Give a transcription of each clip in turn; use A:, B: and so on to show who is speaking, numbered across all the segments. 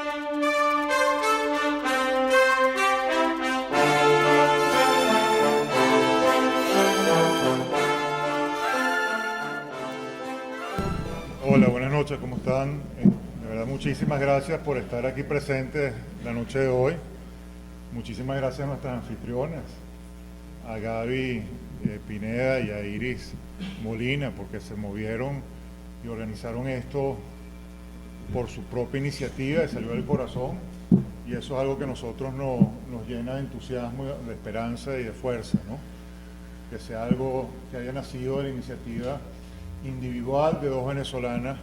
A: Hola, buenas noches, ¿cómo están? De verdad, muchísimas gracias por estar aquí presentes la noche de hoy. Muchísimas gracias a nuestras anfitrionas, a Gaby Pineda y a Iris Molina, porque se movieron y organizaron esto por su propia iniciativa, y salió del corazón, y eso es algo que a nosotros nos llena de entusiasmo, de esperanza y de fuerza, ¿no? Que sea algo que haya nacido de la iniciativa individual de dos venezolanas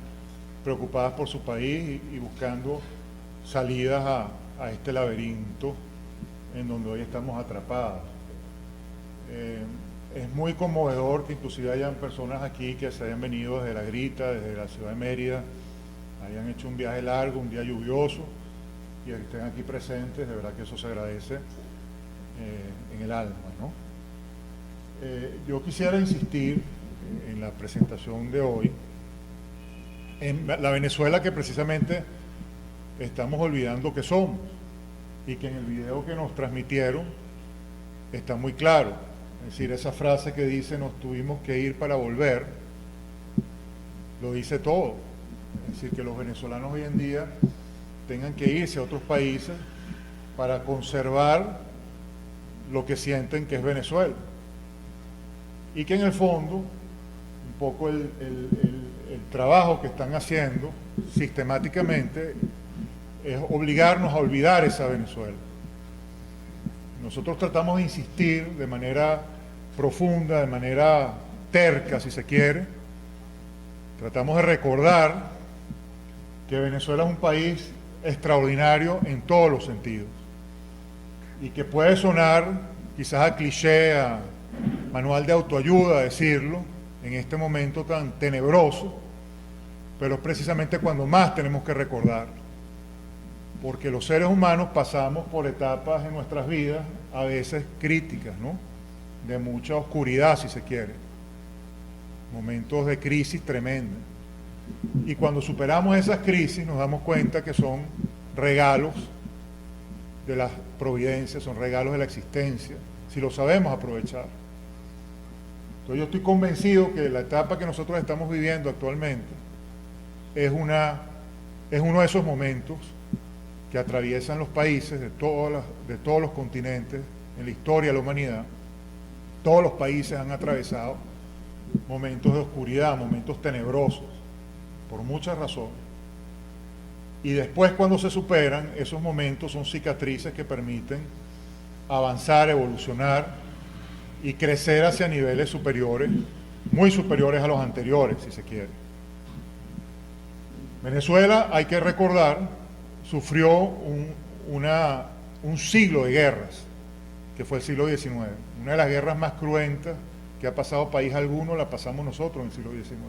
A: preocupadas por su país y buscando salidas a este laberinto en donde hoy estamos atrapados. Es muy conmovedor que inclusive hayan personas aquí que se hayan venido desde La Grita, desde la ciudad de Mérida, hayan hecho un viaje largo, un día lluvioso, y que estén aquí presentes. De verdad que eso se agradece en el alma, ¿no? Yo quisiera insistir en la presentación de hoy en la Venezuela que precisamente estamos olvidando que somos, y que en el video que nos transmitieron está muy claro. Es decir, esa frase que dice "nos tuvimos que ir para volver", lo dice todo. Es decir, que los venezolanos hoy en día tengan que irse a otros países para conservar lo que sienten que es Venezuela, y que en el fondo un poco el trabajo que están haciendo sistemáticamente es obligarnos a olvidar esa Venezuela. Nosotros tratamos de insistir de manera profunda, de manera terca, si se quiere. Tratamos de recordar que Venezuela es un país extraordinario en todos los sentidos, y que puede sonar quizás a cliché, a manual de autoayuda decirlo en este momento tan tenebroso, pero es precisamente cuando más tenemos que recordar, porque los seres humanos pasamos por etapas en nuestras vidas a veces críticas, ¿no? De mucha oscuridad, si se quiere, momentos de crisis tremenda, y cuando superamos esas crisis nos damos cuenta que son regalos de la providencia, son regalos de la existencia, si lo sabemos aprovechar. Entonces yo estoy convencido que la etapa que nosotros estamos viviendo actualmente es uno de esos momentos que atraviesan los países de todos los continentes en la historia de la humanidad. Todos los países han atravesado momentos de oscuridad, momentos tenebrosos, por muchas razones. Y después, cuando se superan, esos momentos son cicatrices que permiten avanzar, evolucionar y crecer hacia niveles superiores, muy superiores a los anteriores, si se quiere. Venezuela, hay que recordar, sufrió un siglo de guerras, que fue el siglo XIX. Una de las guerras más cruentas que ha pasado país alguno la pasamos nosotros en el siglo XIX.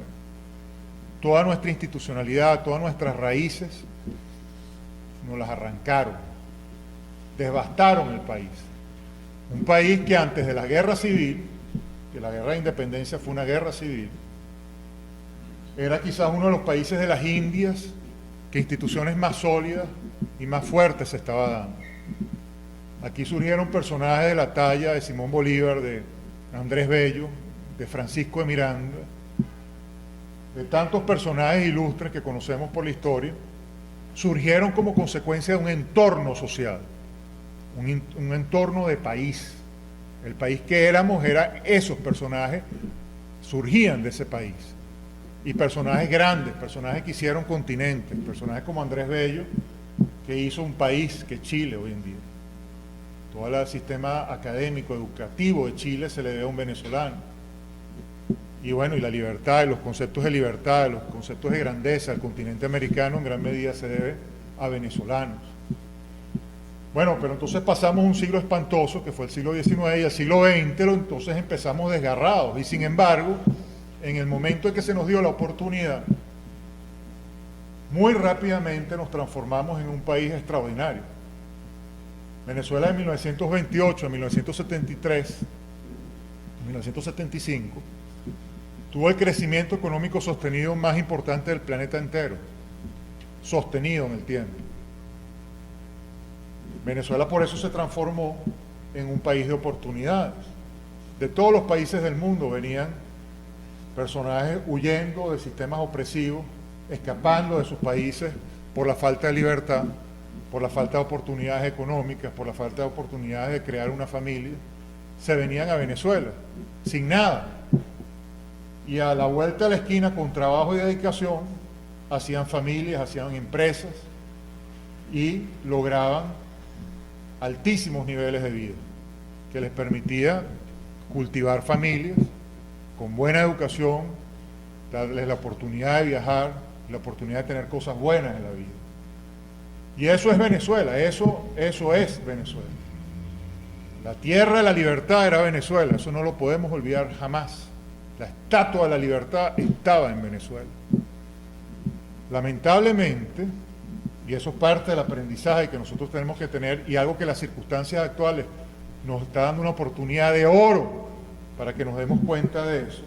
A: Toda nuestra institucionalidad, todas nuestras raíces, nos las arrancaron, devastaron el país. Un país que antes de la guerra civil, que la guerra de independencia fue una guerra civil, era quizás uno de los países de las Indias que instituciones más sólidas y más fuertes se estaba dando. Aquí surgieron personajes de la talla de Simón Bolívar, de Andrés Bello, de Francisco de Miranda, de tantos personajes ilustres que conocemos por la historia, surgieron como consecuencia de un entorno social, un entorno de país. El país que éramos era esos personajes, surgían de ese país. Y personajes grandes, personajes que hicieron continentes, personajes como Andrés Bello, que hizo un país que es Chile hoy en día. Todo el sistema académico, educativo de Chile se le debe a un venezolano. Y bueno, y la libertad, y los conceptos de libertad, los conceptos de grandeza del continente americano en gran medida se debe a venezolanos. Bueno, pero entonces pasamos un siglo espantoso, que fue el siglo XIX, y el siglo XX, entonces empezamos desgarrados. Y sin embargo, en el momento en que se nos dio la oportunidad, muy rápidamente nos transformamos en un país extraordinario. Venezuela de 1928 a 1973, 1975, tuvo el crecimiento económico sostenido más importante del planeta entero, sostenido en el tiempo. Venezuela por eso se transformó en un país de oportunidades. De todos los países del mundo venían personajes huyendo de sistemas opresivos, escapando de sus países por la falta de libertad, por la falta de oportunidades económicas, por la falta de oportunidades de crear una familia. Se venían a Venezuela sin nada. Y a la vuelta de la esquina, con trabajo y dedicación, hacían familias, hacían empresas y lograban altísimos niveles de vida que les permitía cultivar familias con buena educación, darles la oportunidad de viajar, la oportunidad de tener cosas buenas en la vida. Y eso es Venezuela, eso es Venezuela. La tierra de la libertad era Venezuela, eso no lo podemos olvidar jamás. La estatua de la libertad estaba en Venezuela. Lamentablemente, y eso es parte del aprendizaje que nosotros tenemos que tener, y algo que las circunstancias actuales nos está dando una oportunidad de oro para que nos demos cuenta de eso,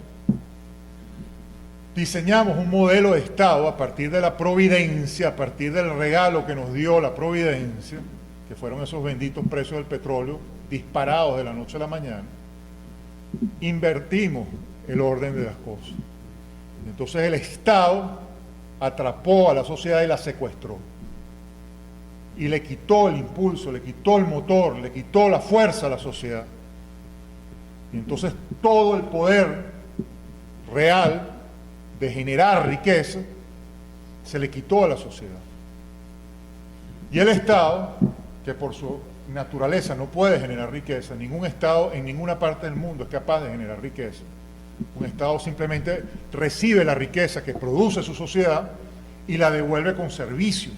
A: diseñamos un modelo de Estado a partir de la providencia, a partir del regalo que nos dio la providencia, que fueron esos benditos precios del petróleo disparados de la noche a la mañana. Invertimos el orden de las cosas. Entonces el Estado atrapó a la sociedad y la secuestró. Y le quitó el impulso, le quitó el motor, le quitó la fuerza a la sociedad. Y entonces todo el poder real de generar riqueza se le quitó a la sociedad. Y el Estado, que por su naturaleza no puede generar riqueza, ningún Estado en ninguna parte del mundo es capaz de generar riqueza. Un Estado simplemente recibe la riqueza que produce su sociedad y la devuelve con servicios.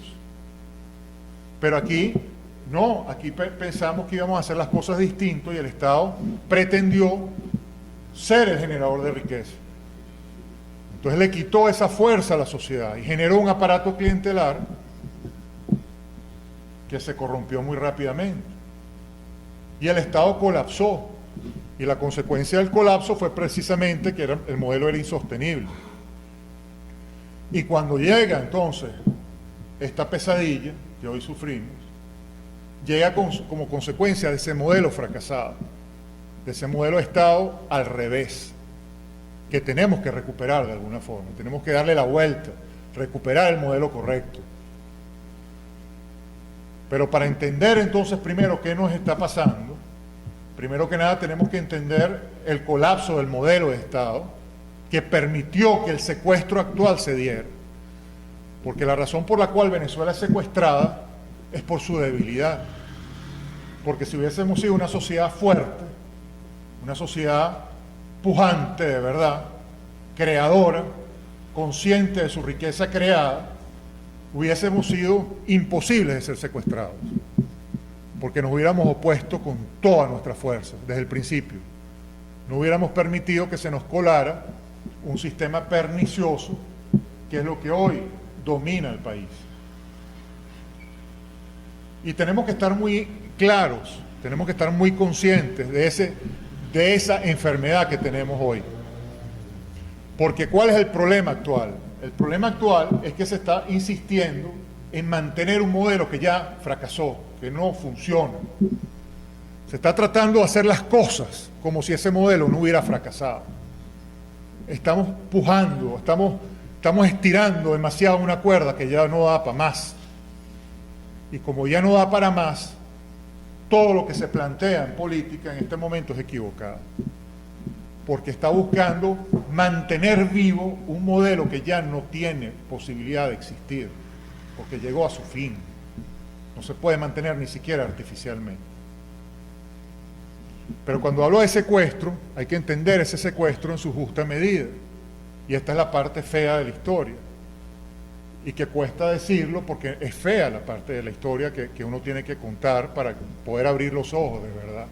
A: Pero aquí no, aquí pensamos que íbamos a hacer las cosas distintas y el Estado pretendió ser el generador de riqueza. Entonces le quitó esa fuerza a la sociedad y generó un aparato clientelar que se corrompió muy rápidamente. Y el Estado colapsó. Y la consecuencia del colapso fue precisamente que el modelo era insostenible. Y cuando llega entonces esta pesadilla que hoy sufrimos, llega como consecuencia de ese modelo fracasado, de ese modelo de Estado al revés, que tenemos que recuperar de alguna forma, tenemos que darle la vuelta, recuperar el modelo correcto. Pero para entender entonces primero qué nos está pasando, primero que nada tenemos que entender el colapso del modelo de Estado que permitió que el secuestro actual se diera. Porque la razón por la cual Venezuela es secuestrada es por su debilidad. Porque si hubiésemos sido una sociedad fuerte, una sociedad pujante de verdad, creadora, consciente de su riqueza creada, hubiésemos sido imposibles de ser secuestrados, porque nos hubiéramos opuesto con toda nuestra fuerza desde el principio. No hubiéramos permitido que se nos colara un sistema pernicioso, que es lo que hoy domina el país. Y tenemos que estar muy claros, tenemos que estar muy conscientes de esa enfermedad que tenemos hoy. Porque ¿cuál es el problema actual? El problema actual es que se está insistiendo en mantener un modelo que ya fracasó, que no funciona. Se está tratando de hacer las cosas como si ese modelo no hubiera fracasado. Estamos pujando, estamos estirando demasiado una cuerda que ya no da para más. Y como ya no da para más, todo lo que se plantea en política en este momento es equivocado. Porque está buscando mantener vivo un modelo que ya no tiene posibilidad de existir, porque llegó a su fin. No se puede mantener ni siquiera artificialmente. Pero cuando hablo de secuestro, hay que entender ese secuestro en su justa medida. Y esta es la parte fea de la historia. Y que cuesta decirlo porque es fea la parte de la historia que uno tiene que contar para poder abrir los ojos de verdad.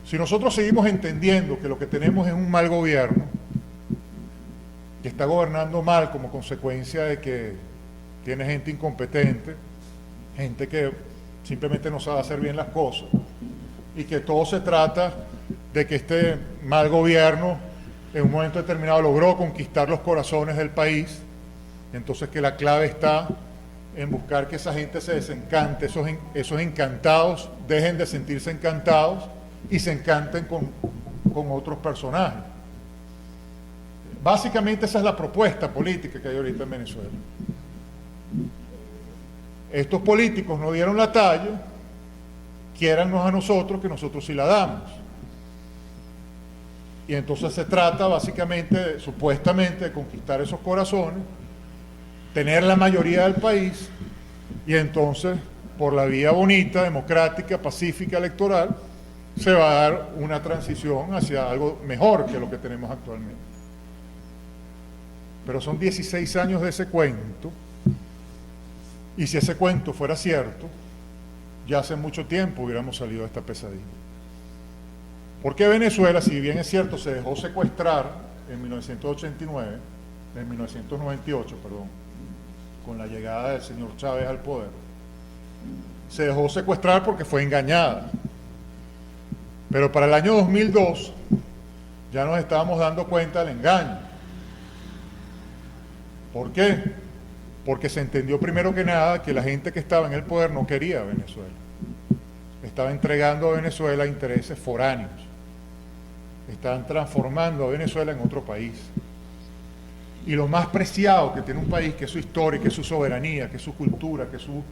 A: Si nosotros seguimos entendiendo que lo que tenemos es un mal gobierno, que está gobernando mal como consecuencia de que tiene gente incompetente, gente que simplemente no sabe hacer bien las cosas, y que todo se trata de que este mal gobierno en un momento determinado logró conquistar los corazones del país, entonces que la clave está en buscar que esa gente se desencante, esos encantados dejen de sentirse encantados y se encanten con otros personajes. Básicamente esa es la propuesta política que hay ahorita en Venezuela. Estos políticos no dieron la talla, quiérannos a nosotros, que nosotros sí la damos. Y entonces se trata básicamente, supuestamente, de conquistar esos corazones, tener la mayoría del país, y entonces, por la vía bonita, democrática, pacífica, electoral, se va a dar una transición hacia algo mejor que lo que tenemos actualmente. Pero son 16 años de ese cuento, y si ese cuento fuera cierto, ya hace mucho tiempo hubiéramos salido de esta pesadilla. Porque Venezuela, si bien es cierto, se dejó secuestrar en 1989, en 1998, perdón, con la llegada del señor Chávez al poder, se dejó secuestrar porque fue engañada. Pero para el año 2002 ya nos estábamos dando cuenta del engaño. ¿Por qué? Porque se entendió primero que nada que la gente que estaba en el poder no quería a Venezuela. Estaba entregando a Venezuela a intereses foráneos. Estaban transformando a Venezuela en otro país. Y lo más preciado que tiene un país, que es su historia, que es su soberanía, que es su cultura, que es su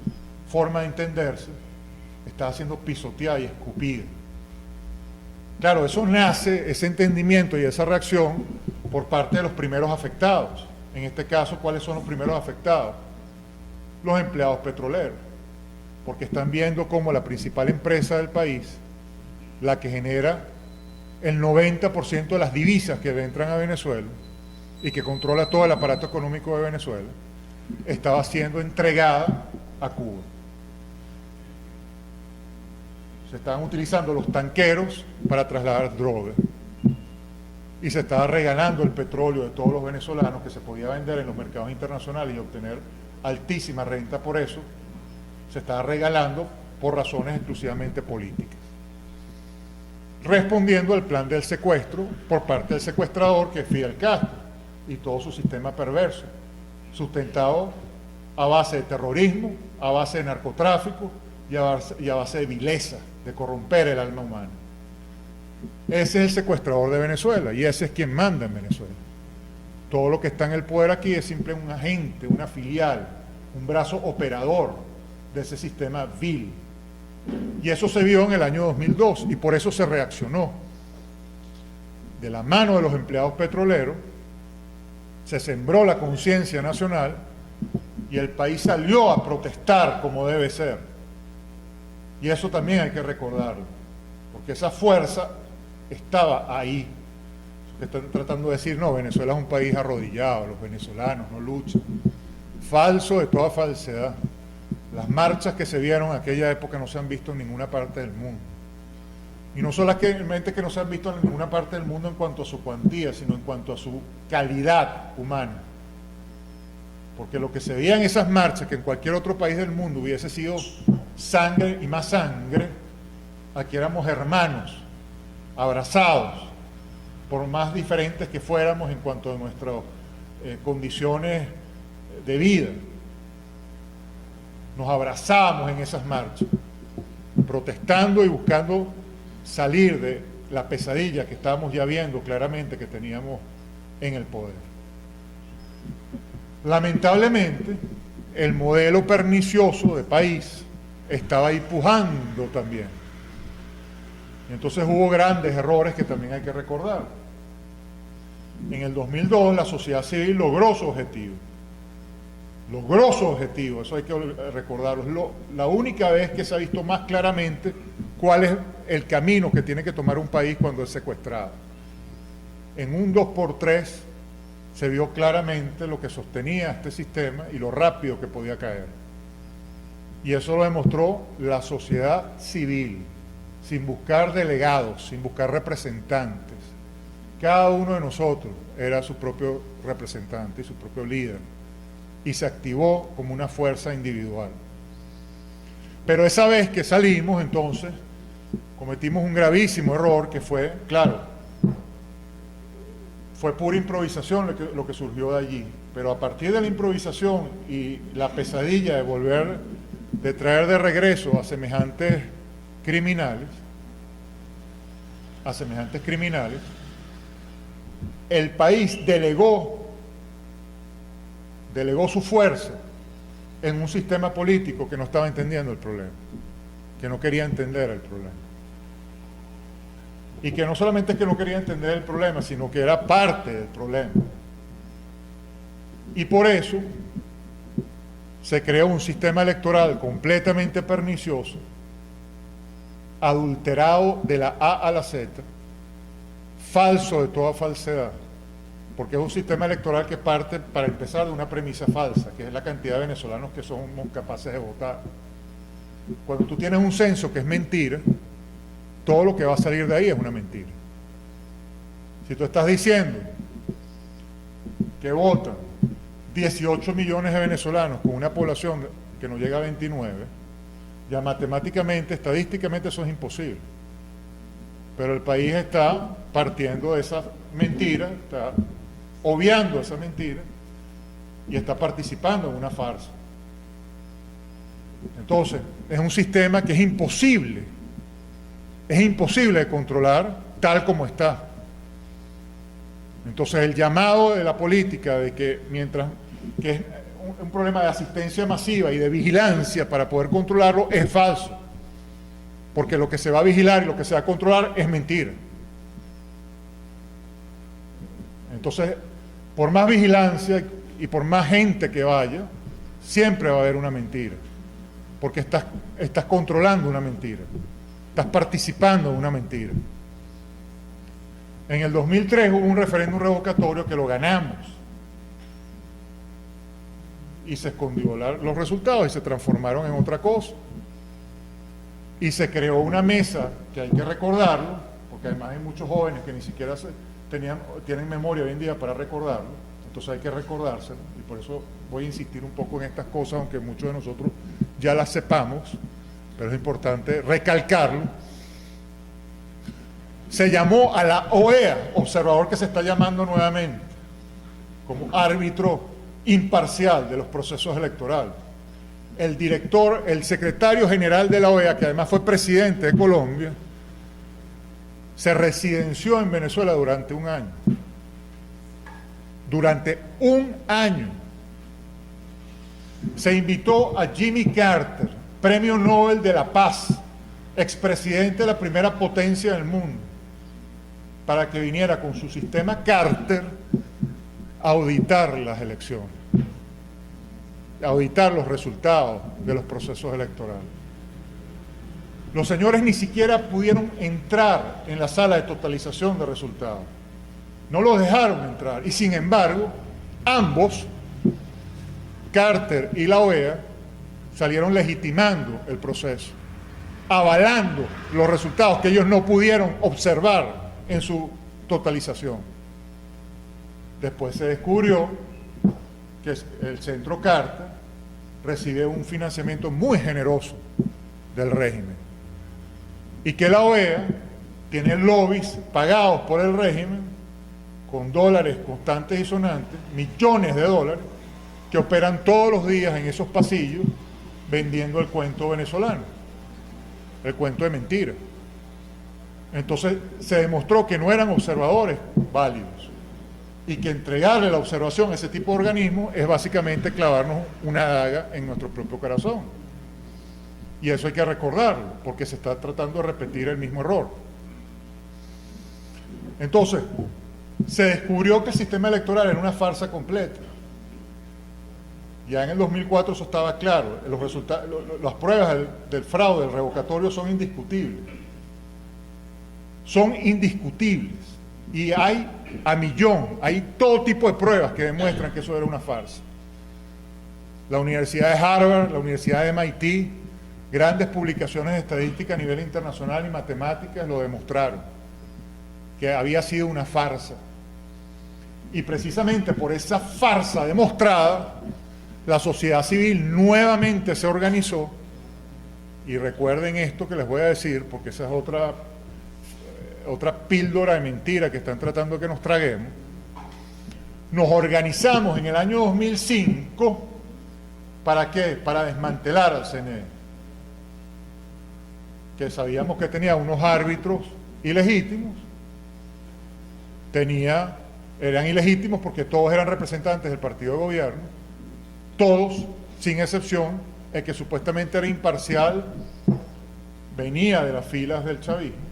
A: forma de entenderse, está siendo pisoteada y escupida. Claro, eso nace, ese entendimiento y esa reacción, por parte de los primeros afectados. En este caso, ¿cuáles son los primeros afectados? Los empleados petroleros, porque están viendo como la principal empresa del país, la que genera el 90% de las divisas que entran a Venezuela y que controla todo el aparato económico de Venezuela, estaba siendo entregada a Cuba. Se estaban utilizando los tanqueros para trasladar drogas. Y se estaba regalando el petróleo de todos los venezolanos que se podía vender en los mercados internacionales y obtener altísima renta por eso. Se estaba regalando por razones exclusivamente políticas. Respondiendo al plan del secuestro por parte del secuestrador, que es Fidel Castro, y todo su sistema perverso, sustentado a base de terrorismo, a base de narcotráfico y a base de vileza, de corromper el alma humana. Ese es el secuestrador de Venezuela y ese es quien manda en Venezuela. Todo lo que está en el poder aquí es simplemente un agente, una filial, un brazo operador de ese sistema vil. Y eso se vio en el año 2002 y por eso se reaccionó. De la mano de los empleados petroleros se sembró la conciencia nacional y el país salió a protestar como debe ser. Y eso también hay que recordarlo, porque esa fuerza estaba ahí. Están tratando de decir, no, Venezuela es un país arrodillado, los venezolanos no luchan. Falso de toda falsedad. Las marchas que se vieron en aquella época no se han visto en ninguna parte del mundo. Y no solamente que no se han visto en ninguna parte del mundo en cuanto a su cuantía, sino en cuanto a su calidad humana. Porque lo que se veía en esas marchas, que en cualquier otro país del mundo hubiese sido sangre y más sangre, aquí éramos hermanos, abrazados, por más diferentes que fuéramos en cuanto a nuestras condiciones de vida. Nos abrazábamos en esas marchas, protestando y buscando salir de la pesadilla que estábamos ya viendo claramente que teníamos en el poder. Lamentablemente, el modelo pernicioso de país estaba ahí pujando también. Y entonces hubo grandes errores que también hay que recordar. En el 2002 la sociedad civil logró su objetivo. Logró su objetivo, eso hay que recordarlo. La única vez que se ha visto más claramente cuál es el camino que tiene que tomar un país cuando es secuestrado. En un 2x3 se vio claramente lo que sostenía este sistema y lo rápido que podía caer. Y eso lo demostró la sociedad civil, sin buscar delegados, sin buscar representantes. Cada uno de nosotros era su propio representante y su propio líder. Y se activó como una fuerza individual. Pero esa vez que salimos, entonces, cometimos un gravísimo error que fue, claro, fue pura improvisación lo que surgió de allí. Pero a partir de la improvisación y la pesadilla de traer de regreso a semejantes criminales, el país delegó su fuerza en un sistema político que no estaba entendiendo el problema, que no quería entender el problema. Y que no solamente es que no quería entender el problema, sino que era parte del problema. Y por eso se creó un sistema electoral completamente pernicioso, adulterado de la A a la Z, falso de toda falsedad, porque es un sistema electoral que parte, para empezar, de una premisa falsa, que es la cantidad de venezolanos que somos capaces de votar. Cuando tú tienes un censo que es mentira, todo lo que va a salir de ahí es una mentira. Si tú estás diciendo que votan 18 millones de venezolanos con una población que no llega a 29, ya matemáticamente, estadísticamente eso es imposible. Pero el país está partiendo de esa mentira, está obviando esa mentira y está participando en una farsa. Entonces, es un sistema que es imposible de controlar tal como está. Entonces, el llamado de la política de que que es un problema de asistencia masiva y de vigilancia para poder controlarlo es falso, porque lo que se va a vigilar y lo que se va a controlar es mentira. Entonces, por más vigilancia y por más gente que vaya, siempre va a haber una mentira, porque estás controlando una mentira, estás participando en una mentira. En el 2003 hubo un referéndum revocatorio que lo ganamos y se escondió los resultados y se transformaron en otra cosa. Y se creó una mesa, que hay que recordarlo, porque además hay muchos jóvenes que ni siquiera tienen memoria hoy en día para recordarlo, entonces hay que recordárselo, y por eso voy a insistir un poco en estas cosas, aunque muchos de nosotros ya las sepamos, pero es importante recalcarlo. Se llamó a la OEA, observador que se está llamando nuevamente, como árbitro imparcial de los procesos electorales. El secretario general de la OEA, que además fue presidente de Colombia, se residenció en Venezuela durante un año. Durante un año. Se invitó a Jimmy Carter, Premio Nobel de la Paz, expresidente de la primera potencia del mundo, para que viniera con su sistema Carter a auditar las elecciones, a auditar los resultados de los procesos electorales. Los señores ni siquiera pudieron entrar en la sala de totalización de resultados. No los dejaron entrar. Y sin embargo, ambos, Carter y la OEA, salieron legitimando el proceso, avalando los resultados que ellos no pudieron observar en su totalización. Después se descubrió que el Centro Carter recibe un financiamiento muy generoso del régimen y que la OEA tiene lobbies pagados por el régimen con dólares constantes y sonantes, millones de dólares, que operan todos los días en esos pasillos vendiendo el cuento venezolano, el cuento de mentira. Entonces se demostró que no eran observadores válidos y que entregarle la observación a ese tipo de organismos es básicamente clavarnos una daga en nuestro propio corazón. Y eso hay que recordarlo, porque se está tratando de repetir el mismo error. Entonces, se descubrió que el sistema electoral era una farsa completa. Ya en el 2004 eso estaba claro. Las pruebas del fraude, del revocatorio son indiscutibles. Son indiscutibles. Y hay a millón, hay todo tipo de pruebas que demuestran que eso era una farsa. La Universidad de Harvard, la Universidad de MIT, grandes publicaciones de estadística a nivel internacional y matemáticas lo demostraron, que había sido una farsa. Y precisamente por esa farsa demostrada, la sociedad civil nuevamente se organizó, y recuerden esto que les voy a decir, porque esa es otra píldora de mentira que están tratando de que nos traguemos, nos organizamos en el año 2005, ¿para qué? Para desmantelar al CNE, que sabíamos que tenía unos árbitros ilegítimos, eran ilegítimos porque todos eran representantes del partido de gobierno, todos, sin excepción, el que supuestamente era imparcial venía de las filas del chavismo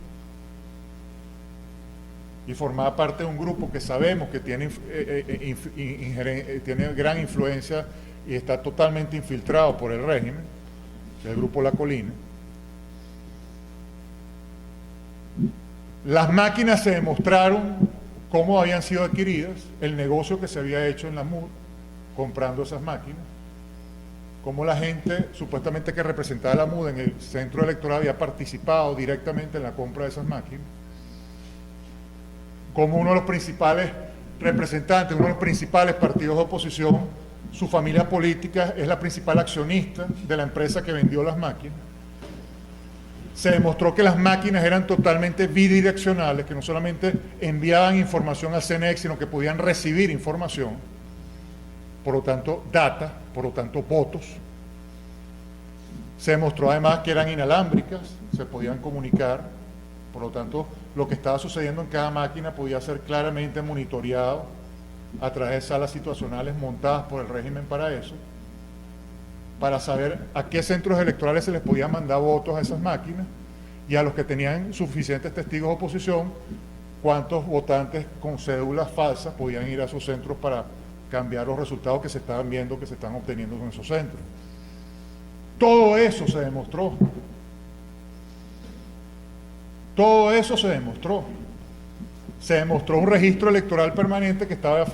A: y formaba parte de un grupo que sabemos que tiene gran influencia y está totalmente infiltrado por el régimen, que es el Grupo La Colina. Las máquinas se demostraron cómo habían sido adquiridas, el negocio que se había hecho en la MUD, comprando esas máquinas, cómo la gente supuestamente que representaba la MUD en el centro electoral había participado directamente en la compra de esas máquinas, como uno de los principales representantes, uno de los principales partidos de oposición, su familia política es la principal accionista de la empresa que vendió las máquinas. Se demostró que las máquinas eran totalmente bidireccionales, que no solamente enviaban información al CNE, sino que podían recibir información, por lo tanto data, por lo tanto votos. Se demostró además que eran inalámbricas, se podían comunicar, por lo tanto lo que estaba sucediendo en cada máquina podía ser claramente monitoreado a través de salas situacionales montadas por el régimen para eso, para saber a qué centros electorales se les podía mandar votos a esas máquinas y a los que tenían suficientes testigos de oposición, cuántos votantes con cédulas falsas podían ir a esos centros para cambiar los resultados que se estaban viendo, que se están obteniendo en esos centros. Todo eso se demostró. Todo eso se demostró. Se demostró un registro electoral permanente que estaba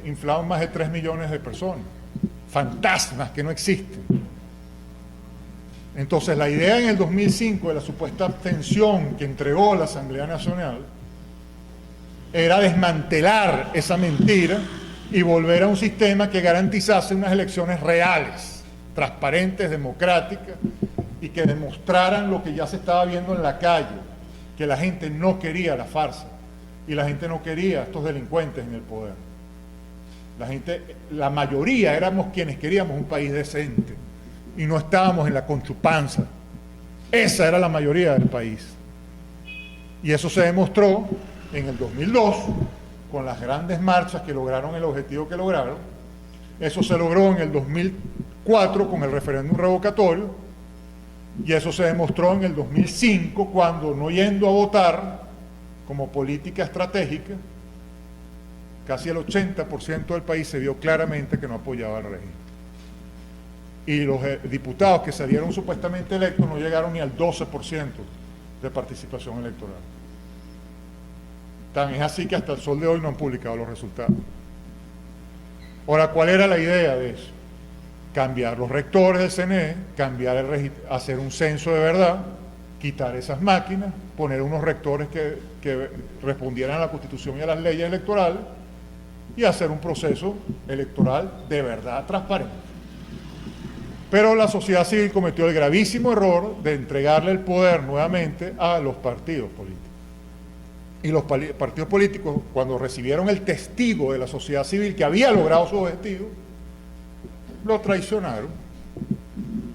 A: inflado en más de 3 millones de personas. Fantasmas que no existen. Entonces la idea en el 2005 de la supuesta abstención que entregó la Asamblea Nacional era desmantelar esa mentira y volver a un sistema que garantizase unas elecciones reales, transparentes, democráticas y que demostraran lo que ya se estaba viendo en la calle, que la gente no quería la farsa y la gente no quería a estos delincuentes en el poder. La mayoría éramos quienes queríamos un país decente y no estábamos en la conchupanza. Esa era la mayoría del país. Y eso se demostró en el 2002 con las grandes marchas que lograron el objetivo que lograron. Eso se logró en el 2004 con el referéndum revocatorio y eso se demostró en el 2005 cuando, no yendo a votar como política estratégica, casi el 80% del país se vio claramente que no apoyaba al régimen. Y los diputados que salieron supuestamente electos no llegaron ni al 12% de participación electoral. Tan es así que hasta el sol de hoy no han publicado los resultados. Ahora, ¿cuál era la idea de eso? Cambiar los rectores del CNE, cambiar el registro, hacer un censo de verdad, quitar esas máquinas, poner unos rectores que respondieran a la Constitución y a las leyes electorales y hacer un proceso electoral de verdad transparente. Pero la sociedad civil cometió el gravísimo error de entregarle el poder nuevamente a los partidos políticos. Y los partidos políticos, cuando recibieron el testigo de la sociedad civil que había logrado su objetivo, lo traicionaron.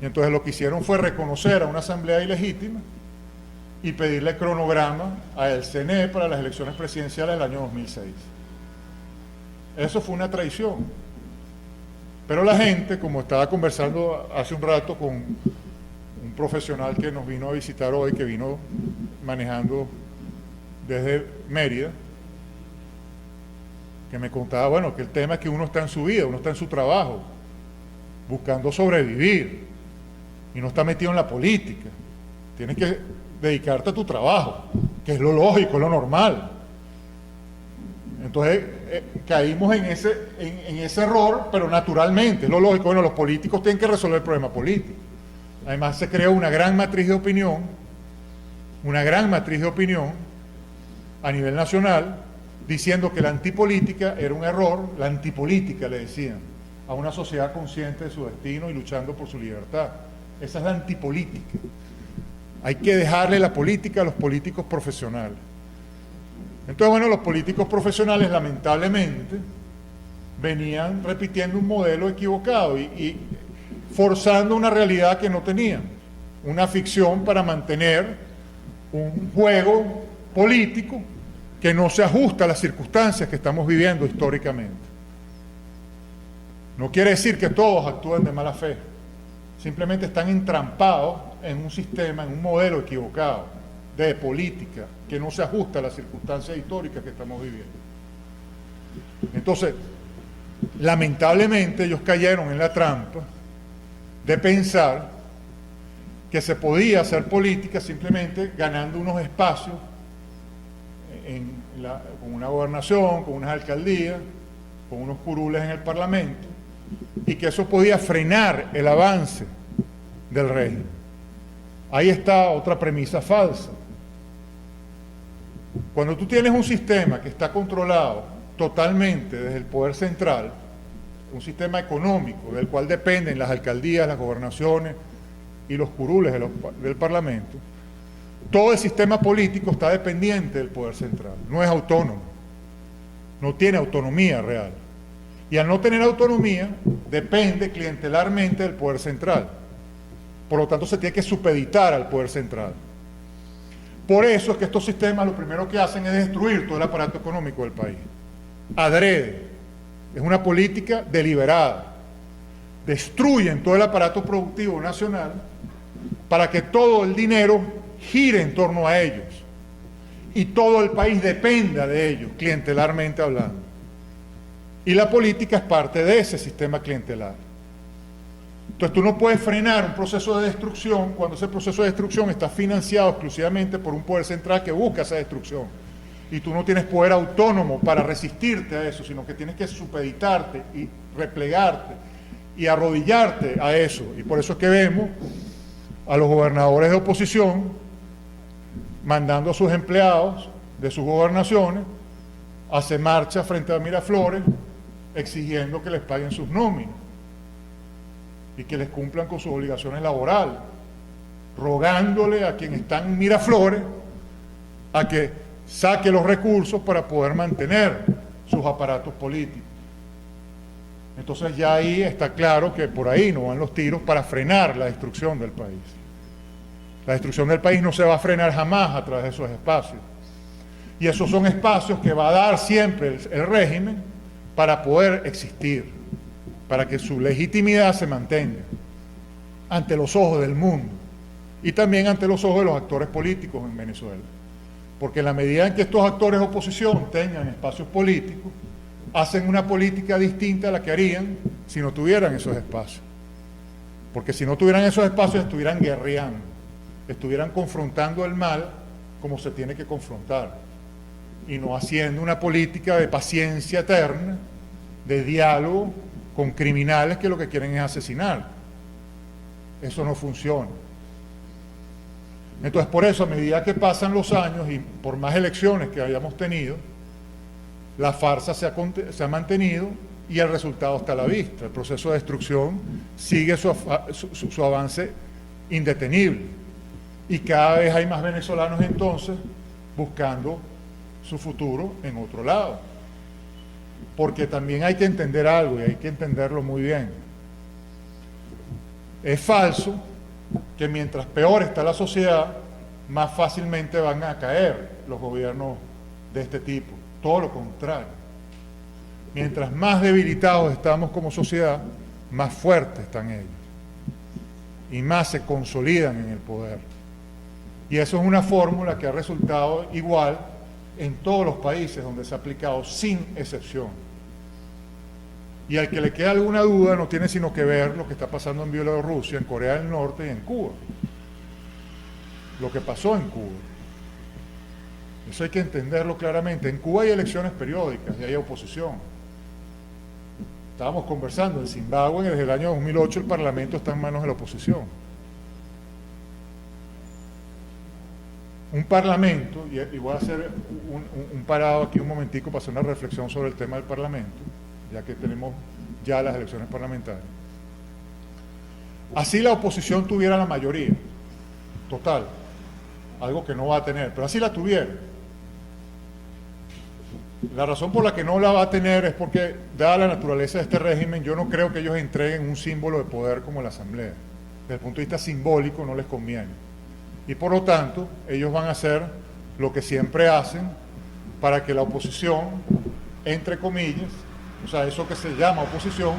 A: Y entonces lo que hicieron fue reconocer a una asamblea ilegítima y pedirle cronograma al CNE para las elecciones presidenciales del año 2006. Eso fue una traición. Pero la gente, como estaba conversando hace un rato con un profesional que nos vino a visitar hoy, que vino manejando desde Mérida, que me contaba, bueno, que el tema es que uno está en su vida, uno está en su trabajo, buscando sobrevivir, y no está metido en la política. Tienes que dedicarte a tu trabajo, que es lo lógico, es lo normal. Entonces caímos en ese error, pero naturalmente, es lo lógico. Bueno, los políticos tienen que resolver el problema político. Además se creó una gran matriz de opinión a nivel nacional, diciendo que la antipolítica era un error. La antipolítica, le decían, a una sociedad consciente de su destino y luchando por su libertad. Esa es la antipolítica. Hay que dejarle la política a los políticos profesionales. Entonces, bueno, los políticos profesionales, lamentablemente, venían repitiendo un modelo equivocado y forzando una realidad que no tenían, una ficción para mantener un juego político que no se ajusta a las circunstancias que estamos viviendo históricamente. No quiere decir que todos actúen de mala fe, simplemente están entrampados en un sistema, en un modelo equivocado de política que no se ajusta a las circunstancias históricas que estamos viviendo. Entonces, lamentablemente ellos cayeron en la trampa de pensar que se podía hacer política simplemente ganando unos espacios con una gobernación, con unas alcaldías, con unos curules en el Parlamento, y que eso podía frenar el avance del régimen. Ahí está otra premisa falsa. Cuando tú tienes un sistema que está controlado totalmente desde el poder central, un sistema económico del cual dependen las alcaldías, las gobernaciones y los curules del Parlamento, todo el sistema político está dependiente del poder central, no es autónomo, no tiene autonomía real. Y al no tener autonomía, depende clientelarmente del poder central. Por lo tanto, se tiene que supeditar al poder central. Por eso es que estos sistemas lo primero que hacen es destruir todo el aparato económico del país. Adrede. Es una política deliberada. Destruyen todo el aparato productivo nacional para que todo el dinero gire en torno a ellos y todo el país dependa de ellos, clientelarmente hablando. Y la política es parte de ese sistema clientelar. Entonces tú no puedes frenar un proceso de destrucción cuando ese proceso de destrucción está financiado exclusivamente por un poder central que busca esa destrucción. Y tú no tienes poder autónomo para resistirte a eso, sino que tienes que supeditarte y replegarte y arrodillarte a eso. Y por eso es que vemos a los gobernadores de oposición mandando a sus empleados de sus gobernaciones a hacer marcha frente a Miraflores exigiendo que les paguen sus nóminas y que les cumplan con sus obligaciones laborales, rogándole a quien está en Miraflores a que saque los recursos para poder mantener sus aparatos políticos. Entonces ya ahí está claro que por ahí no van los tiros para frenar la destrucción del país. La destrucción del país no se va a frenar jamás a través de esos espacios. Y esos son espacios que va a dar siempre el régimen para poder existir, para que su legitimidad se mantenga ante los ojos del mundo y también ante los ojos de los actores políticos en Venezuela. Porque en la medida en que estos actores de oposición tengan espacios políticos, hacen una política distinta a la que harían si no tuvieran esos espacios. Porque si no tuvieran esos espacios, estuvieran guerreando, estuvieran confrontando el mal como se tiene que confrontar, y no haciendo una política de paciencia eterna, de diálogo con criminales que lo que quieren es asesinar. Eso no funciona. Entonces, por eso, a medida que pasan los años y por más elecciones que hayamos tenido, la farsa se ha mantenido y el resultado está a la vista. El proceso de destrucción sigue su avance indetenible. Y cada vez hay más venezolanos entonces buscando su futuro en otro lado. Porque también hay que entender algo y hay que entenderlo muy bien. Es falso que mientras peor está la sociedad, más fácilmente van a caer los gobiernos de este tipo. Todo lo contrario. Mientras más debilitados estamos como sociedad, más fuertes están ellos. Y más se consolidan en el poder. Y eso es una fórmula que ha resultado igual en todos los países donde se ha aplicado sin excepción. Y al que le queda alguna duda no tiene sino que ver lo que está pasando en Bielorrusia, en Corea del Norte y en Cuba. Lo que pasó en Cuba. Eso hay que entenderlo claramente. En Cuba hay elecciones periódicas y hay oposición. Estábamos conversando, en Zimbabue desde el año 2008 el Parlamento está en manos de la oposición. Un Parlamento, y voy a hacer un parado aquí un momentico para hacer una reflexión sobre el tema del Parlamento, ya que tenemos ya las elecciones parlamentarias. Así la oposición tuviera la mayoría total, algo que no va a tener, pero así la tuviera. La razón por la que no la va a tener es porque, dada la naturaleza de este régimen, yo no creo que ellos entreguen un símbolo de poder como la Asamblea. Desde el punto de vista simbólico no les conviene. Y por lo tanto, ellos van a hacer lo que siempre hacen para que la oposición, entre comillas, o sea, eso que se llama oposición,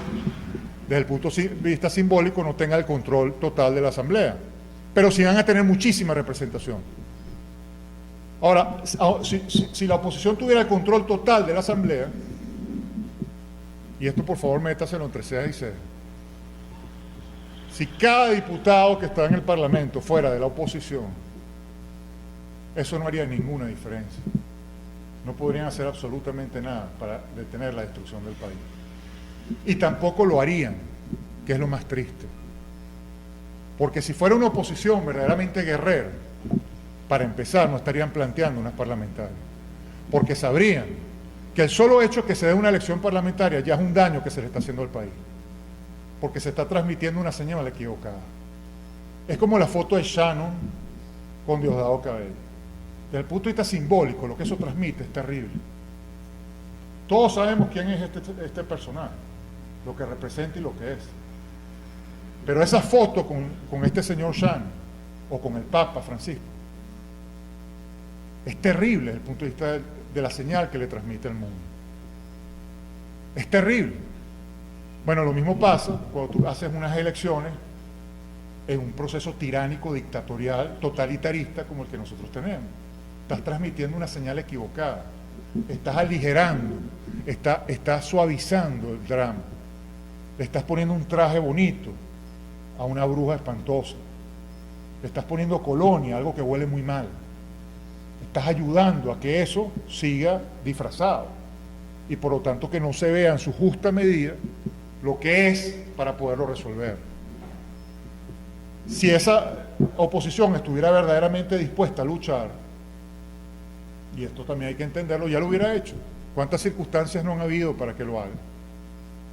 A: desde el punto de vista simbólico, no tenga el control total de la Asamblea. Pero sí van a tener muchísima representación. Ahora, si la oposición tuviera el control total de la Asamblea, y esto por favor métaselo entre cejas y cejas, si cada diputado que está en el Parlamento fuera de la oposición, eso no haría ninguna diferencia. No podrían hacer absolutamente nada para detener la destrucción del país. Y tampoco lo harían, que es lo más triste. Porque si fuera una oposición verdaderamente guerrera, para empezar, no estarían planteando unas parlamentarias. Porque sabrían que el solo hecho que se dé una elección parlamentaria ya es un daño que se le está haciendo al país. Porque se está transmitiendo una señal equivocada. Es como la foto de Shannon con Diosdado Cabello. Desde el punto de vista simbólico, lo que eso transmite es terrible. Todos sabemos quién es este personaje, lo que representa y lo que es. Pero esa foto con este señor Shannon, o con el Papa Francisco, es terrible desde el punto de vista de la señal que le transmite al mundo. Es terrible. Bueno, lo mismo pasa cuando tú haces unas elecciones en un proceso tiránico, dictatorial, totalitarista como el que nosotros tenemos. Estás transmitiendo una señal equivocada, estás aligerando, estás suavizando el drama, le estás poniendo un traje bonito a una bruja espantosa, le estás poniendo colonia, algo que huele muy mal, estás ayudando a que eso siga disfrazado y por lo tanto que no se vea en su justa medida lo que es para poderlo resolver. Si esa oposición estuviera verdaderamente dispuesta a luchar, y esto también hay que entenderlo, ya lo hubiera hecho. ¿Cuántas circunstancias no han habido para que lo haga?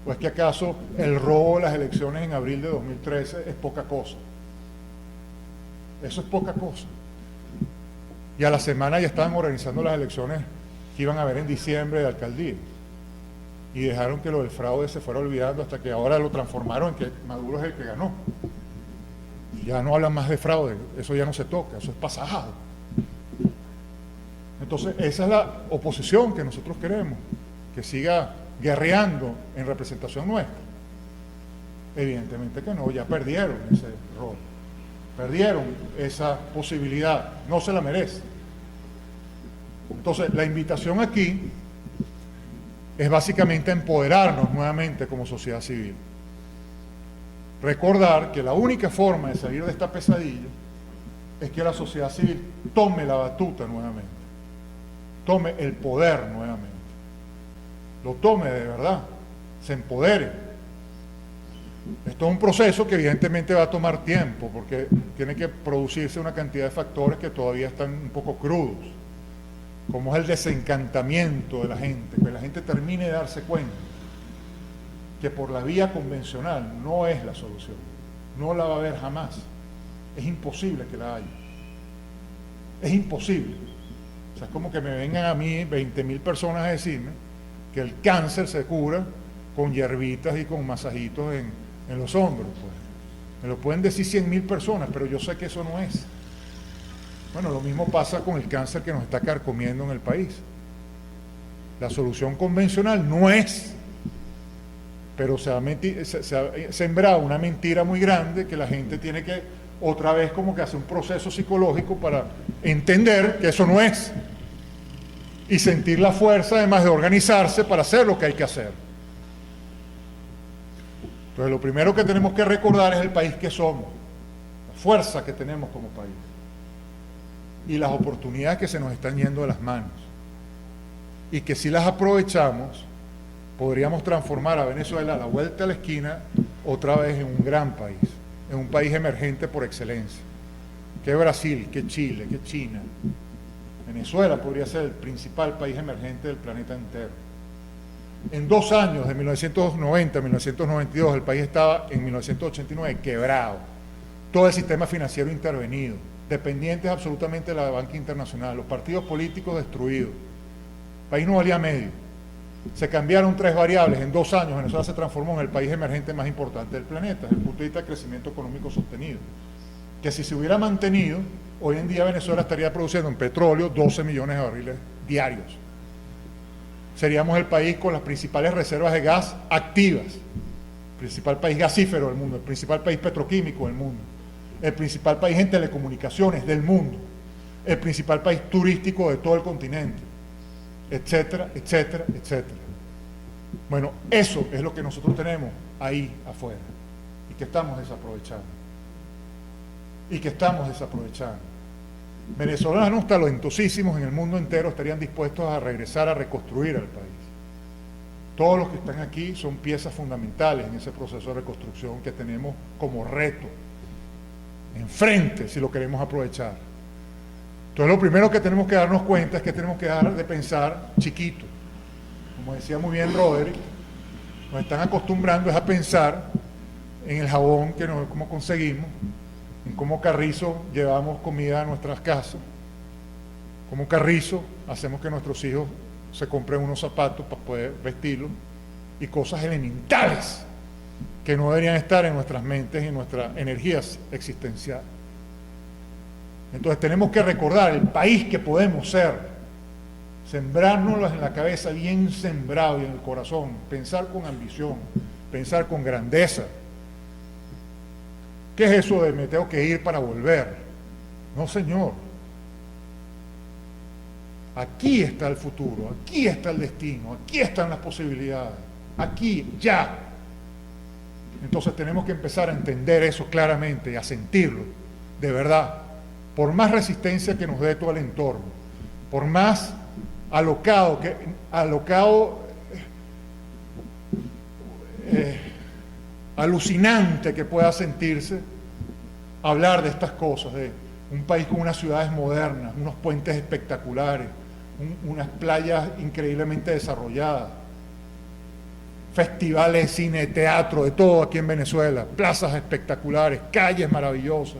A: ¿O es que acaso el robo de las elecciones en abril de 2013 es poca cosa? Eso es poca cosa. Y a la semana ya estaban organizando las elecciones que iban a haber en diciembre de alcaldía. Y dejaron que lo del fraude se fuera olvidando hasta que ahora lo transformaron en que Maduro es el que ganó. Ya no hablan más de fraude, eso ya no se toca, eso es pasado. Entonces, esa es la oposición que nosotros queremos, que siga guerreando en representación nuestra. Evidentemente que no, ya perdieron ese rol, perdieron esa posibilidad, no se la merece. Entonces, la invitación aquí es básicamente empoderarnos nuevamente como sociedad civil. Recordar que la única forma de salir de esta pesadilla es que la sociedad civil tome la batuta nuevamente, tome el poder nuevamente, lo tome de verdad, se empodere. Esto es un proceso que evidentemente va a tomar tiempo porque tiene que producirse una cantidad de factores que todavía están un poco crudos, como es el desencantamiento de la gente, que la gente termine de darse cuenta que por la vía convencional no es la solución, no la va a haber jamás, es imposible que la haya, es imposible. O sea, es como que me vengan a mí 20.000 personas a decirme que el cáncer se cura con hierbitas y con masajitos en los hombros, pues. Me lo pueden decir 100.000 personas, pero yo sé que eso no es. Bueno, lo mismo pasa con el cáncer que nos está carcomiendo en el país. La solución convencional no es, pero se ha sembrado una mentira muy grande que la gente tiene que otra vez como que hacer un proceso psicológico para entender que eso no es y sentir la fuerza además de organizarse para hacer lo que hay que hacer. Entonces lo primero que tenemos que recordar es el país que somos, la fuerza que tenemos como país y las oportunidades que se nos están yendo de las manos y que si las aprovechamos podríamos transformar a Venezuela a la vuelta a la esquina otra vez en un gran país, en un país emergente por excelencia. Que Brasil, que Chile, que China. Venezuela podría ser el principal país emergente del planeta entero. En 2 años, de 1990 a 1992, el país estaba en 1989 quebrado. Todo el sistema financiero intervenido, dependientes absolutamente de la banca internacional, los partidos políticos destruidos. El país no valía medio. Se cambiaron 3 variables. En 2 años Venezuela se transformó en el país emergente más importante del planeta, desde el punto de vista del crecimiento económico sostenido. Que si se hubiera mantenido, hoy en día Venezuela estaría produciendo en petróleo 12 millones de barriles diarios. Seríamos el país con las principales reservas de gas activas, el principal país gasífero del mundo, el principal país petroquímico del mundo, el principal país en telecomunicaciones del mundo, el principal país turístico de todo el continente, etcétera, etcétera, etcétera. Bueno, eso es lo que nosotros tenemos ahí afuera y que estamos desaprovechando. Venezolanos talentosísimos en el mundo entero estarían dispuestos a regresar a reconstruir al país. Todos los que están aquí son piezas fundamentales en ese proceso de reconstrucción que tenemos como reto enfrente si lo queremos aprovechar. Entonces lo primero que tenemos que darnos cuenta es que tenemos que dejar de pensar chiquito. Como decía muy bien Roderick, nos están acostumbrando es a pensar en el jabón que cómo conseguimos, en cómo Carrizo llevamos comida a nuestras casas, cómo Carrizo hacemos que nuestros hijos se compren unos zapatos para poder vestirlos, y cosas elementales que no deberían estar en nuestras mentes y en nuestras energías existenciales. Entonces tenemos que recordar el país que podemos ser, sembrárnoslo en la cabeza bien sembrado y en el corazón, pensar con ambición, pensar con grandeza. ¿Qué es eso de me tengo que ir para volver? No, señor. Aquí está el futuro, aquí está el destino, aquí están las posibilidades, aquí, ya. Entonces tenemos que empezar a entender eso claramente y a sentirlo, de verdad. Por más resistencia que nos dé todo el entorno, por más alucinante que pueda sentirse hablar de estas cosas, de un país con unas ciudades modernas, unos puentes espectaculares, unas playas increíblemente desarrolladas, festivales de cine, teatro, de todo aquí en Venezuela, plazas espectaculares, calles maravillosas,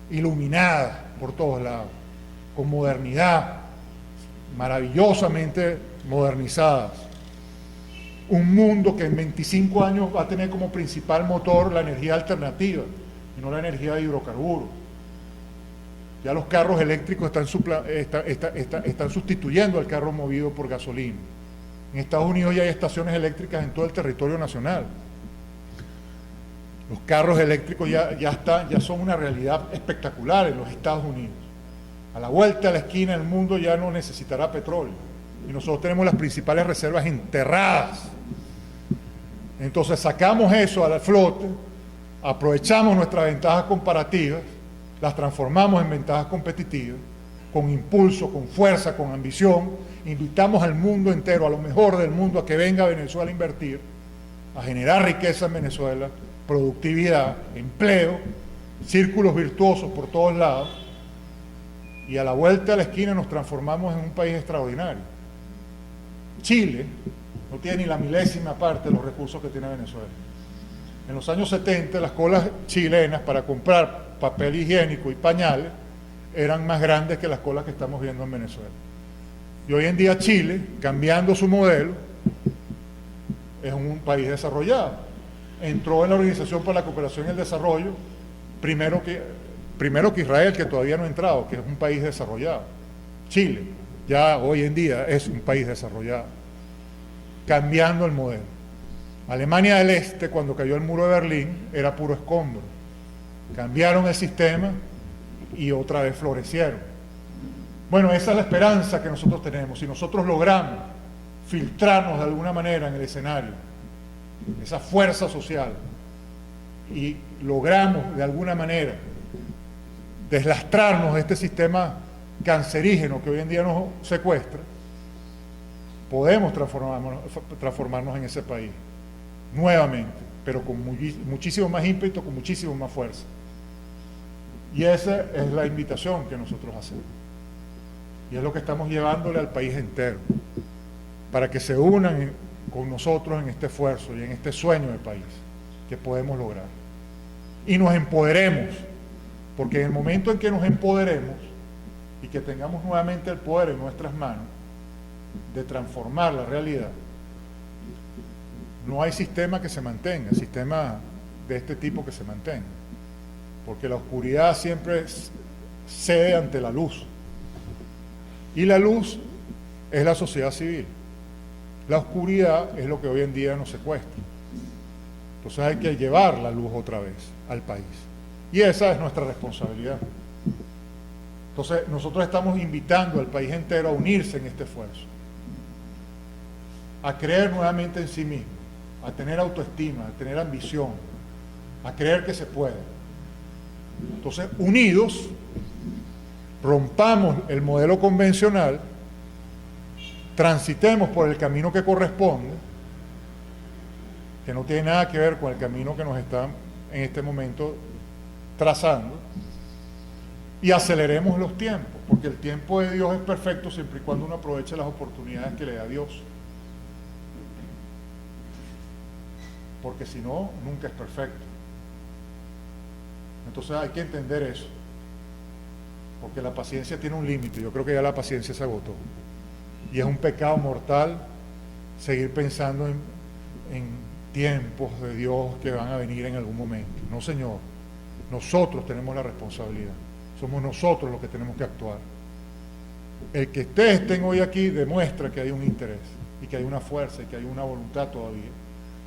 A: iluminadas por todos lados, con modernidad, maravillosamente modernizadas. Un mundo que en 25 años va a tener como principal motor la energía alternativa y no la energía de hidrocarburos. Ya los carros eléctricos están sustituyendo al carro movido por gasolina. En Estados Unidos ya hay estaciones eléctricas en todo el territorio nacional. Los carros eléctricos ya son una realidad espectacular en los Estados Unidos. A la vuelta de la esquina el mundo ya no necesitará petróleo. Y nosotros tenemos las principales reservas enterradas. Entonces sacamos eso a la flote, aprovechamos nuestras ventajas comparativas, las transformamos en ventajas competitivas, con impulso, con fuerza, con ambición, invitamos al mundo entero, a lo mejor del mundo, a que venga a Venezuela a invertir, a generar riqueza en Venezuela, productividad, empleo, círculos virtuosos por todos lados, y a la vuelta de la esquina nos transformamos en un país extraordinario. Chile no tiene ni la milésima parte de los recursos que tiene Venezuela. En los años 70 las colas chilenas para comprar papel higiénico y pañales eran más grandes que las colas que estamos viendo en Venezuela. Y hoy en día Chile, cambiando su modelo, es un país desarrollado. Entró en la Organización para la Cooperación y el Desarrollo, primero que Israel, que todavía no ha entrado, que es un país desarrollado. Chile, ya hoy en día es un país desarrollado, cambiando el modelo. Alemania del Este, cuando cayó el muro de Berlín, era puro escombro. Cambiaron el sistema y otra vez florecieron. Bueno, esa es la esperanza que nosotros tenemos. Si nosotros logramos filtrarnos de alguna manera en el escenario, esa fuerza social, y logramos de alguna manera deslastrarnos de este sistema cancerígeno que hoy en día nos secuestra, podemos transformarnos en ese país nuevamente, pero con muchísimo más ímpetu, con muchísimo más fuerza. Y esa es la invitación que nosotros hacemos. Y es lo que estamos llevándole al país entero, para que se unan con nosotros en este esfuerzo y en este sueño de país que podemos lograr. Y nos empoderemos, porque en el momento en que nos empoderemos y que tengamos nuevamente el poder en nuestras manos, de transformar la realidad, no hay sistema que se mantenga, sistema de este tipo que se mantenga, porque la oscuridad siempre cede ante la luz, y la luz es la sociedad civil, la oscuridad es lo que hoy en día nos secuestra. Entonces hay que llevar la luz otra vez al país, y esa es nuestra responsabilidad. Entonces nosotros estamos invitando al país entero a unirse en este esfuerzo, a creer nuevamente en sí mismo, a tener autoestima, a tener ambición, a creer que se puede. Entonces, unidos, rompamos el modelo convencional, transitemos por el camino que corresponde, que no tiene nada que ver con el camino que nos están en este momento trazando, y aceleremos los tiempos, porque el tiempo de Dios es perfecto siempre y cuando uno aproveche las oportunidades que le da Dios. Porque si no, nunca es perfecto. Entonces hay que entender eso, porque la paciencia tiene un límite. Yo creo que ya la paciencia se agotó, y es un pecado mortal seguir pensando en tiempos de Dios que van a venir en algún momento. No, señor, nosotros tenemos la responsabilidad, somos nosotros los que tenemos que actuar. El que ustedes estén hoy aquí demuestra que hay un interés, y que hay una fuerza, y que hay una voluntad todavía.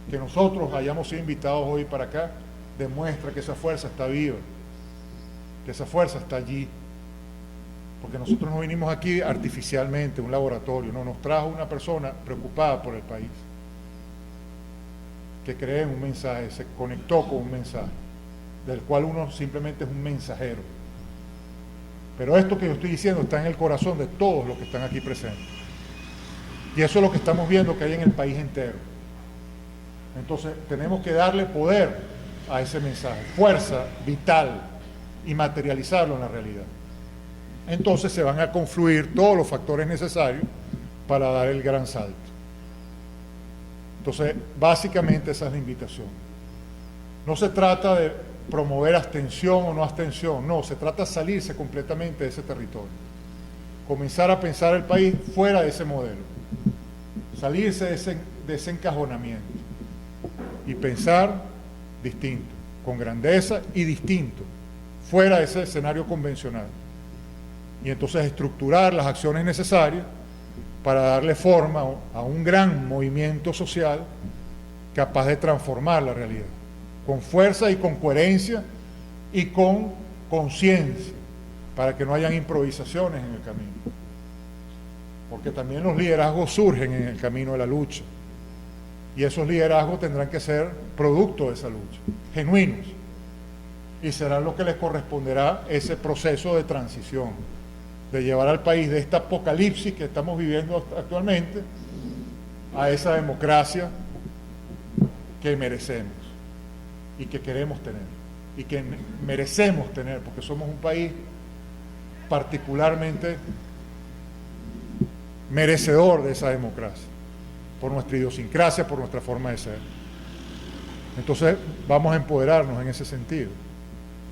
A: Que nosotros hayamos sido invitados hoy para acá demuestra que esa fuerza está viva, que esa fuerza está allí, porque nosotros no vinimos aquí artificialmente, un laboratorio, no, nos trajo una persona preocupada por el país, que cree en un mensaje, se conectó con un mensaje, del cual uno simplemente es un mensajero. Pero esto que yo estoy diciendo está en el corazón de todos los que están aquí presentes, y eso es lo que estamos viendo que hay en el país entero. Entonces tenemos que darle poder a ese mensaje, fuerza vital, y materializarlo en la realidad. Entonces se van a confluir todos los factores necesarios para dar el gran salto. Entonces, básicamente esa es la invitación. No se trata de promover abstención o no abstención, no, se trata de salirse completamente de ese territorio, comenzar a pensar el país fuera de ese modelo, salirse de ese encajonamiento, y pensar distinto, con grandeza y distinto, fuera de ese escenario convencional. Y entonces estructurar las acciones necesarias para darle forma a un gran movimiento social capaz de transformar la realidad, con fuerza y con coherencia y con conciencia, para que no hayan improvisaciones en el camino. Porque también los liderazgos surgen en el camino de la lucha. Y esos liderazgos tendrán que ser producto de esa lucha, genuinos. Y será lo que les corresponderá ese proceso de transición, de llevar al país de esta apocalipsis que estamos viviendo actualmente a esa democracia que merecemos y que queremos tener y que merecemos tener, porque somos un país particularmente merecedor de esa democracia, por nuestra idiosincrasia, por nuestra forma de ser. Entonces vamos a empoderarnos en ese sentido,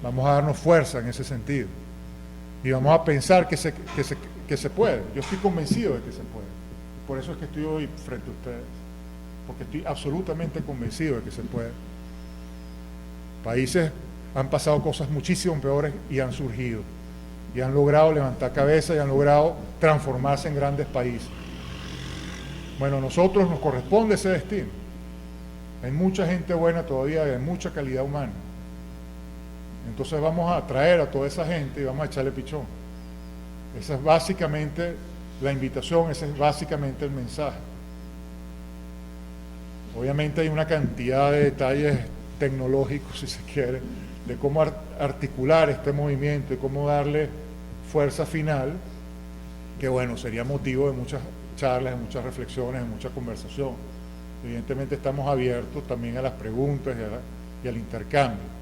A: vamos a darnos fuerza en ese sentido, y vamos a pensar que se puede. Yo estoy convencido de que se puede, por eso es que estoy hoy frente a ustedes, porque estoy absolutamente convencido de que se puede. Países han pasado cosas muchísimo peores y han surgido, y han logrado levantar cabeza y han logrado transformarse en grandes países. Bueno, a nosotros nos corresponde ese destino. Hay mucha gente buena todavía, hay mucha calidad humana. Entonces vamos a atraer a toda esa gente y vamos a echarle pichón. Esa es básicamente la invitación, ese es básicamente el mensaje. Obviamente hay una cantidad de detalles tecnológicos, si se quiere, de cómo articular este movimiento y cómo darle fuerza final, que bueno, sería motivo de muchas charlas, de muchas reflexiones, de mucha conversación. Evidentemente estamos abiertos también a las preguntas y al intercambio.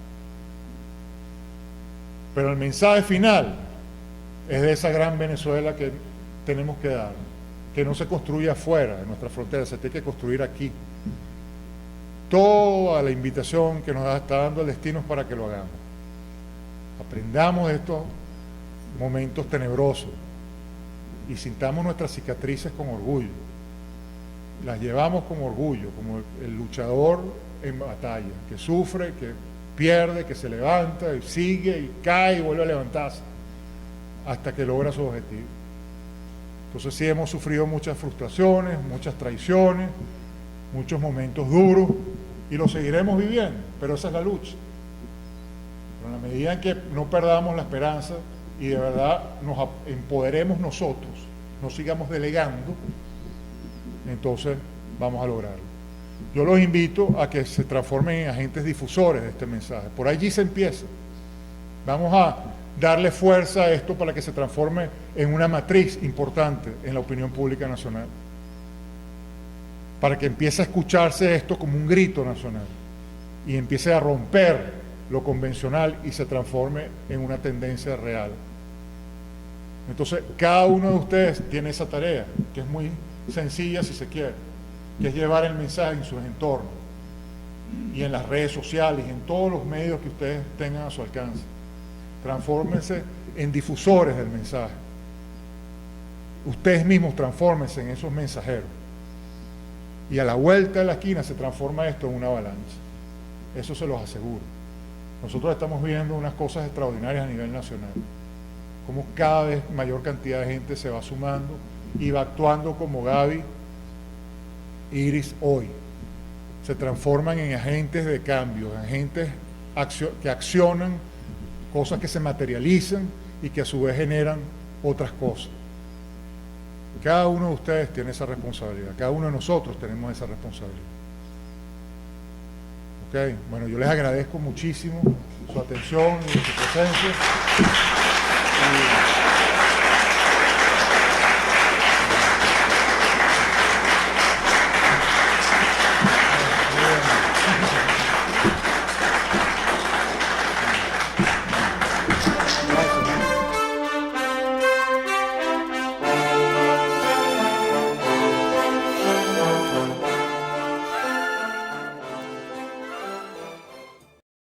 A: Pero el mensaje final es de esa gran Venezuela que tenemos que dar, que no se construye afuera de nuestra frontera, se tiene que construir aquí. Toda la invitación que nos está dando el destino es para que lo hagamos. Aprendamos de estos momentos tenebrosos y sintamos nuestras cicatrices con orgullo. Las llevamos con orgullo, como el luchador en batalla, que sufre, que pierde, que se levanta, y sigue, y cae, y vuelve a levantarse, hasta que logra su objetivo. Entonces sí hemos sufrido muchas frustraciones, muchas traiciones, muchos momentos duros, y lo seguiremos viviendo, pero esa es la lucha. Pero en la medida en que no perdamos la esperanza y de verdad nos empoderemos nosotros, no sigamos delegando, entonces vamos a lograrlo. Yo los invito a que se transformen en agentes difusores de este mensaje. Por allí se empieza. Vamos a darle fuerza a esto para que se transforme en una matriz importante en la opinión pública nacional. Para que empiece a escucharse esto como un grito nacional y empiece a romper lo convencional y se transforme en una tendencia real. Entonces, cada uno de ustedes tiene esa tarea, que es muy sencilla si se quiere, que es llevar el mensaje en sus entornos y en las redes sociales y en todos los medios que ustedes tengan a su alcance. Transfórmense en difusores del mensaje. Ustedes mismos transfórmense en esos mensajeros. Y a la vuelta de la esquina se transforma esto en una avalancha. Eso se los aseguro. Nosotros estamos viendo unas cosas extraordinarias a nivel nacional. Como cada vez mayor cantidad de gente se va sumando y va actuando como Gaby, Iris hoy. Se transforman en agentes de cambio, agentes que accionan, cosas que se materializan y que a su vez generan otras cosas. Cada uno de ustedes tiene esa responsabilidad, cada uno de nosotros tenemos esa responsabilidad. ¿Ok? Bueno, yo les agradezco muchísimo su atención y su presencia.